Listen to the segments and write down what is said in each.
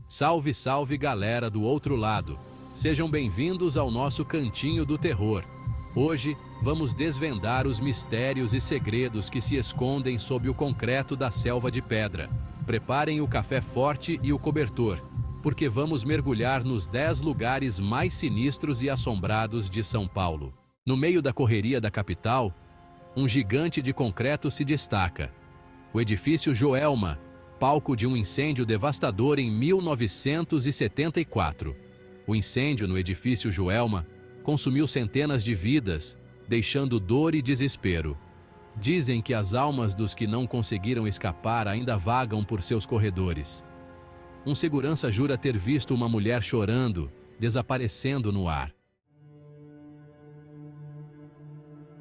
Salve, salve galera do outro lado! Sejam bem-vindos ao nosso Cantinho do Terror. Hoje, vamos desvendar os mistérios e segredos que se escondem sob o concreto da selva de pedra. Preparem o café forte e o cobertor, porque vamos mergulhar nos 10 lugares mais sinistros e assombrados de São Paulo. No meio da correria da capital, um gigante de concreto se destaca. O edifício Joelma, palco de um incêndio devastador em 1974. O incêndio no edifício Joelma consumiu centenas de vidas, deixando dor e desespero. Dizem que as almas dos que não conseguiram escapar ainda vagam por seus corredores. Um segurança jura ter visto uma mulher chorando, desaparecendo no ar.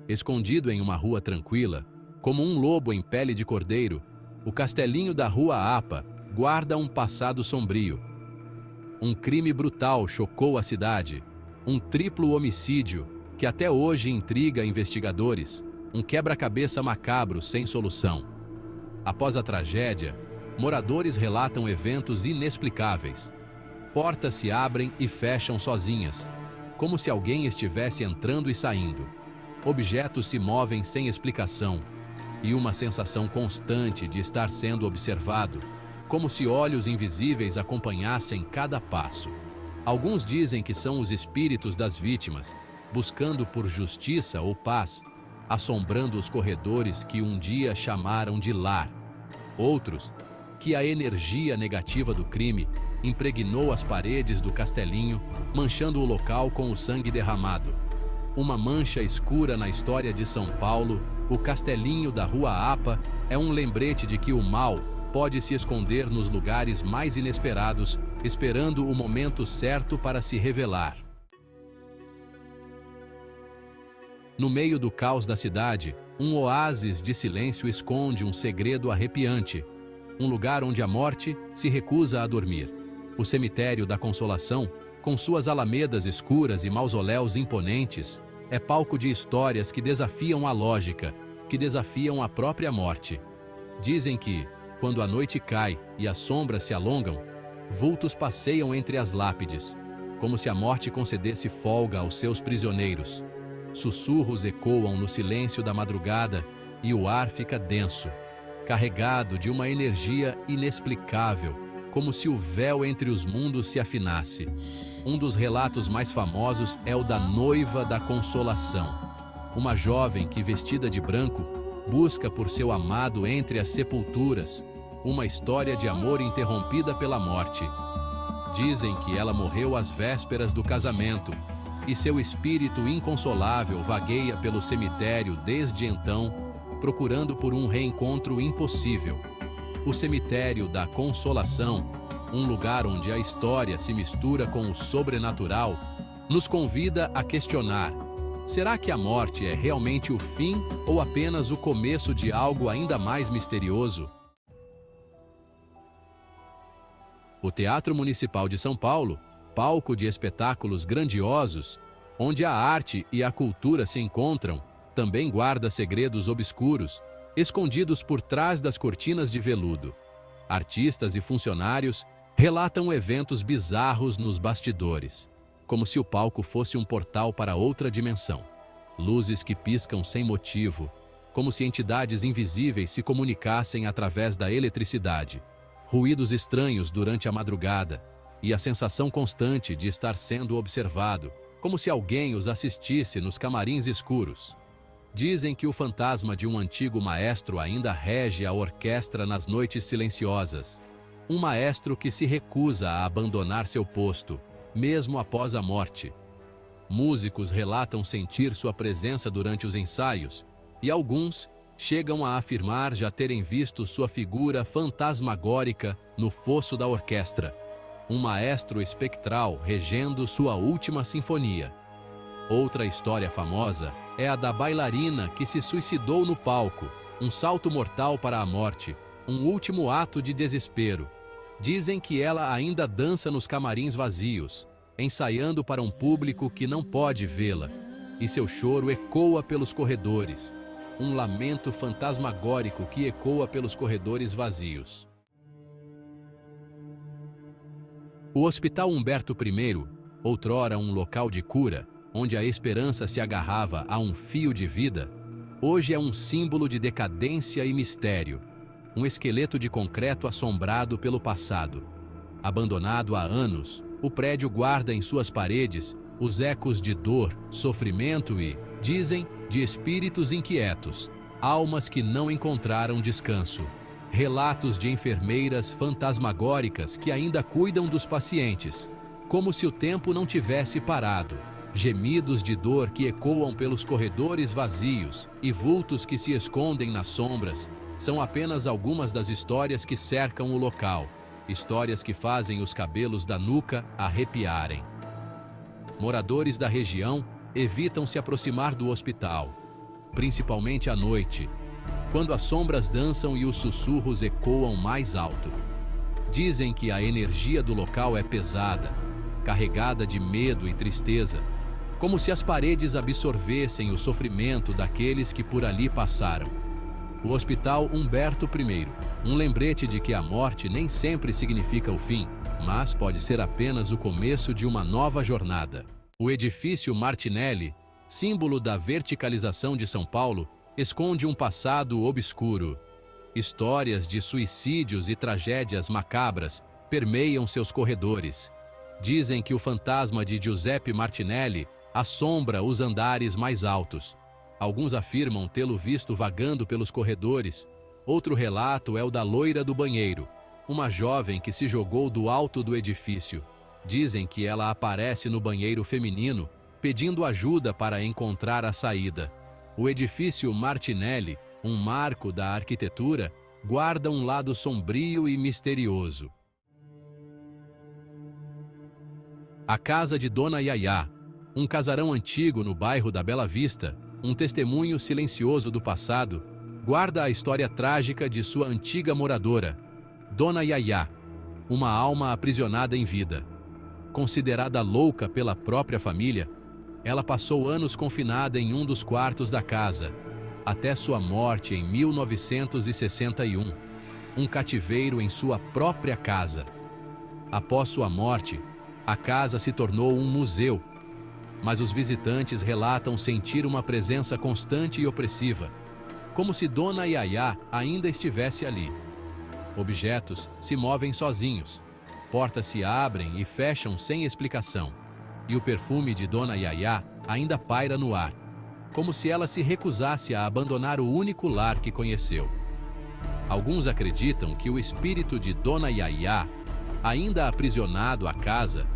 Escondido em uma rua tranquila, como um lobo em pele de cordeiro, o castelinho da Rua Apa guarda um passado sombrio. Um crime brutal chocou a cidade, um triplo homicídio que até hoje intriga investigadores, um quebra-cabeça macabro sem solução. Após a tragédia, moradores relatam eventos inexplicáveis. Portas se abrem e fecham sozinhas, como se alguém estivesse entrando e saindo. Objetos se movem sem explicação, e uma sensação constante de estar sendo observado, como se olhos invisíveis acompanhassem cada passo. Alguns dizem que são os espíritos das vítimas, buscando por justiça ou paz, assombrando os corredores que um dia chamaram de lar. Outros, que a energia negativa do crime impregnou as paredes do castelinho, manchando o local com o sangue derramado. Uma mancha escura na história de São Paulo, o castelinho da Rua Apa é um lembrete de que o mal pode se esconder nos lugares mais inesperados, esperando o momento certo para se revelar. No meio do caos da cidade, um oásis de silêncio esconde um segredo arrepiante, um lugar onde a morte se recusa a dormir. O cemitério da Consolação, com suas alamedas escuras e mausoléus imponentes, é palco de histórias que desafiam a lógica, que desafiam a própria morte. Dizem que, quando a noite cai e as sombras se alongam, vultos passeiam entre as lápides, como se a morte concedesse folga aos seus prisioneiros. Sussurros ecoam no silêncio da madrugada e o ar fica denso, carregado de uma energia inexplicável, como se o véu entre os mundos se afinasse. Um dos relatos mais famosos é o da Noiva da Consolação, uma jovem que, vestida de branco, busca por seu amado entre as sepulturas, uma história de amor interrompida pela morte. Dizem que ela morreu às vésperas do casamento, e seu espírito inconsolável vagueia pelo cemitério desde então, procurando por um reencontro impossível. O cemitério da Consolação, um lugar onde a história se mistura com o sobrenatural, nos convida a questionar: será que a morte é realmente o fim ou apenas o começo de algo ainda mais misterioso? O Teatro Municipal de São Paulo, palco de espetáculos grandiosos, onde a arte e a cultura se encontram, também guarda segredos obscuros, escondidos por trás das cortinas de veludo. Artistas e funcionários relatam eventos bizarros nos bastidores, como se o palco fosse um portal para outra dimensão. Luzes que piscam sem motivo, como se entidades invisíveis se comunicassem através da eletricidade. Ruídos estranhos durante a madrugada e a sensação constante de estar sendo observado, como se alguém os assistisse nos camarins escuros. Dizem que o fantasma de um antigo maestro ainda rege a orquestra nas noites silenciosas. Um maestro que se recusa a abandonar seu posto, mesmo após a morte. Músicos relatam sentir sua presença durante os ensaios, e alguns chegam a afirmar já terem visto sua figura fantasmagórica no fosso da orquestra. Um maestro espectral regendo sua última sinfonia. Outra história famosa é a da bailarina que se suicidou no palco, um salto mortal para a morte, um último ato de desespero. Dizem que ela ainda dança nos camarins vazios, ensaiando para um público que não pode vê-la, e seu choro ecoa pelos corredores, um lamento fantasmagórico que ecoa pelos corredores vazios. O Hospital Humberto I, outrora um local de cura, onde a esperança se agarrava a um fio de vida, hoje é um símbolo de decadência e mistério, um esqueleto de concreto assombrado pelo passado. Abandonado há anos, o prédio guarda em suas paredes os ecos de dor, sofrimento e, dizem, de espíritos inquietos, almas que não encontraram descanso. Relatos de enfermeiras fantasmagóricas que ainda cuidam dos pacientes, como se o tempo não tivesse parado. Gemidos de dor que ecoam pelos corredores vazios e vultos que se escondem nas sombras são apenas algumas das histórias que cercam o local, histórias que fazem os cabelos da nuca arrepiarem. Moradores da região evitam se aproximar do hospital, principalmente à noite, quando as sombras dançam e os sussurros ecoam mais alto. Dizem que a energia do local é pesada, carregada de medo e tristeza, como se as paredes absorvessem o sofrimento daqueles que por ali passaram. O Hospital Humberto I, um lembrete de que a morte nem sempre significa o fim, mas pode ser apenas o começo de uma nova jornada. O edifício Martinelli, símbolo da verticalização de São Paulo, esconde um passado obscuro. Histórias de suicídios e tragédias macabras permeiam seus corredores. Dizem que o fantasma de Giuseppe Martinelli assombra os andares mais altos. Alguns afirmam tê-lo visto vagando pelos corredores. Outro relato é o da loira do banheiro, uma jovem que se jogou do alto do edifício. Dizem que ela aparece no banheiro feminino, pedindo ajuda para encontrar a saída. O edifício Martinelli, um marco da arquitetura, guarda um lado sombrio e misterioso. A casa de Dona Yayá, um casarão antigo no bairro da Bela Vista, um testemunho silencioso do passado, guarda a história trágica de sua antiga moradora, Dona Yayá, uma alma aprisionada em vida. Considerada louca pela própria família, ela passou anos confinada em um dos quartos da casa, até sua morte em 1961, um cativeiro em sua própria casa. Após sua morte, a casa se tornou um museu, mas os visitantes relatam sentir uma presença constante e opressiva, como se Dona Yayá ainda estivesse ali. Objetos se movem sozinhos, portas se abrem e fecham sem explicação, e o perfume de Dona Yayá ainda paira no ar, como se ela se recusasse a abandonar o único lar que conheceu. Alguns acreditam que o espírito de Dona Yayá, ainda aprisionado à casa,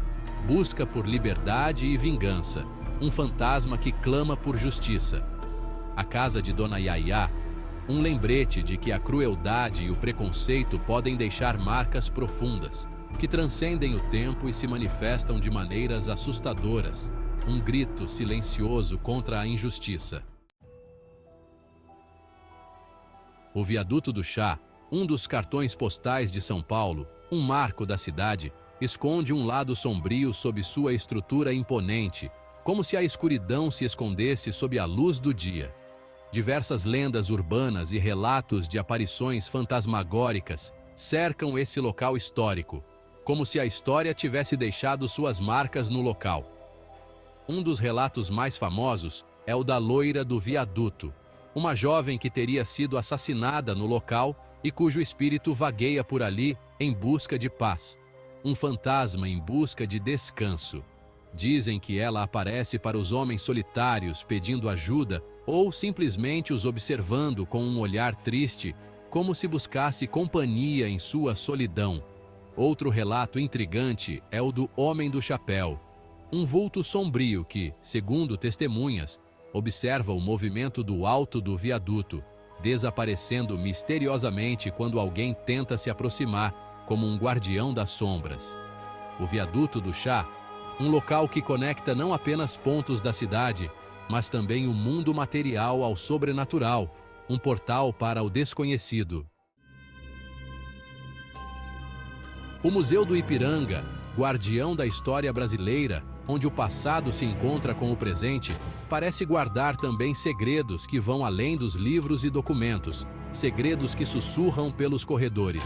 busca por liberdade e vingança, um fantasma que clama por justiça. A casa de Dona Yayá, um lembrete de que a crueldade e o preconceito podem deixar marcas profundas, que transcendem o tempo e se manifestam de maneiras assustadoras, um grito silencioso contra a injustiça. O Viaduto do Chá, um dos cartões postais de São Paulo, um marco da cidade, esconde um lado sombrio sob sua estrutura imponente, como se a escuridão se escondesse sob a luz do dia. Diversas lendas urbanas e relatos de aparições fantasmagóricas cercam esse local histórico, como se a história tivesse deixado suas marcas no local. Um dos relatos mais famosos é o da loira do viaduto, uma jovem que teria sido assassinada no local e cujo espírito vagueia por ali em busca de paz. Um fantasma em busca de descanso. Dizem que ela aparece para os homens solitários pedindo ajuda ou simplesmente os observando com um olhar triste, como se buscasse companhia em sua solidão. Outro relato intrigante é o do Homem do Chapéu, um vulto sombrio que, segundo testemunhas, observa o movimento do alto do viaduto, desaparecendo misteriosamente quando alguém tenta se aproximar, como um guardião das sombras. O Viaduto do Chá, um local que conecta não apenas pontos da cidade, mas também o mundo material ao sobrenatural, um portal para o desconhecido. O Museu do Ipiranga, guardião da história brasileira, onde o passado se encontra com o presente, parece guardar também segredos que vão além dos livros e documentos, segredos que sussurram pelos corredores.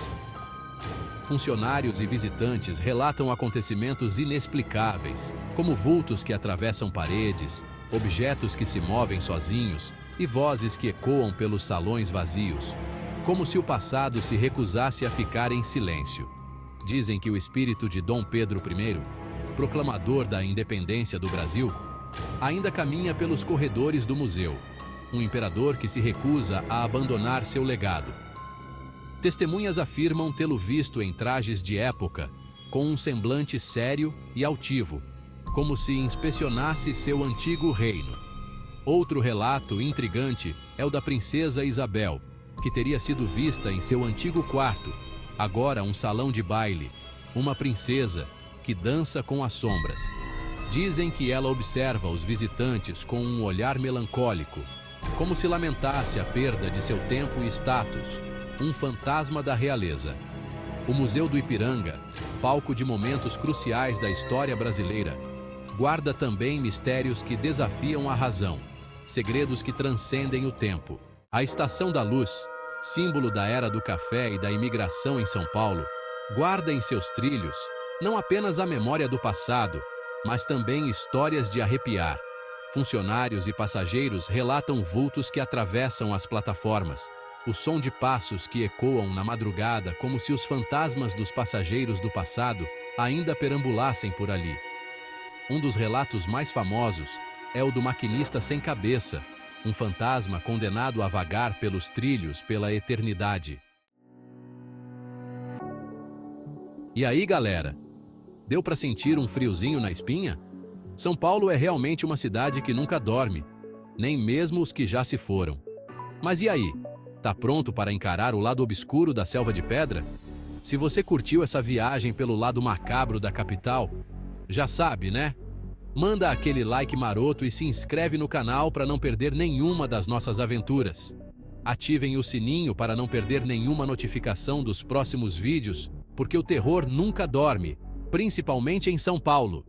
Funcionários e visitantes relatam acontecimentos inexplicáveis, como vultos que atravessam paredes, objetos que se movem sozinhos e vozes que ecoam pelos salões vazios, como se o passado se recusasse a ficar em silêncio. Dizem que o espírito de Dom Pedro I, proclamador da independência do Brasil, ainda caminha pelos corredores do museu, um imperador que se recusa a abandonar seu legado. Testemunhas afirmam tê-lo visto em trajes de época, com um semblante sério e altivo, como se inspecionasse seu antigo reino. Outro relato intrigante é o da princesa Isabel, que teria sido vista em seu antigo quarto, agora um salão de baile, uma princesa que dança com as sombras. Dizem que ela observa os visitantes com um olhar melancólico, como se lamentasse a perda de seu tempo e status, um fantasma da realeza. O Museu do Ipiranga, palco de momentos cruciais da história brasileira, guarda também mistérios que desafiam a razão, segredos que transcendem o tempo. A Estação da Luz, símbolo da era do café e da imigração em São Paulo, guarda em seus trilhos não apenas a memória do passado, mas também histórias de arrepiar. Funcionários e passageiros relatam vultos que atravessam as plataformas, o som de passos que ecoam na madrugada como se os fantasmas dos passageiros do passado ainda perambulassem por ali. Um dos relatos mais famosos é o do maquinista sem cabeça, um fantasma condenado a vagar pelos trilhos pela eternidade. E aí, galera? Deu para sentir um friozinho na espinha? São Paulo é realmente uma cidade que nunca dorme, nem mesmo os que já se foram. Mas e aí? Tá pronto para encarar o lado obscuro da Selva de Pedra? Se você curtiu essa viagem pelo lado macabro da capital, já sabe, né? Manda aquele like maroto e se inscreve no canal para não perder nenhuma das nossas aventuras. Ativem o sininho para não perder nenhuma notificação dos próximos vídeos, porque o terror nunca dorme, principalmente em São Paulo.